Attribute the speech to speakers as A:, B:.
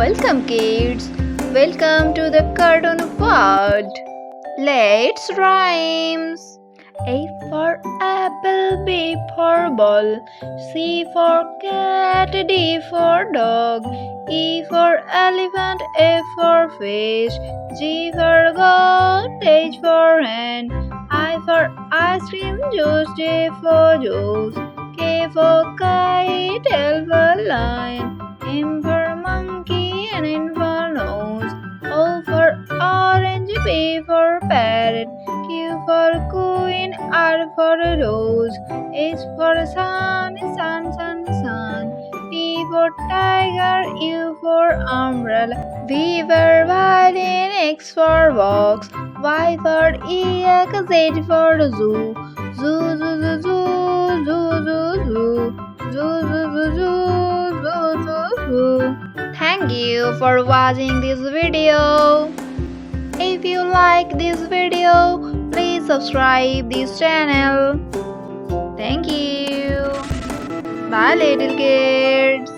A: Welcome, kids. Welcome to the cartoon world. Let's rhymes. A for apple, B for ball, C for cat, D for dog, E for elephant, F for fish, G for goat, H for hen, I for ice cream, juice, J for juice, K for kite, L for lion, M for monkey, and N for nose, O for orange, P for parrot, Q for queen, R for rose, S for sun, sun. T for tiger, U for umbrella, V for violin, X for box, Y for eagle, Z for zoo, zoo, zoo, zoo, zoo, zoo, zoo, zoo, zoo, zoo, zoo, zoo, zoo, zoo, zoo. Thank you for watching this video. If you like this video, please subscribe this channel. Thank you. Bye little kids.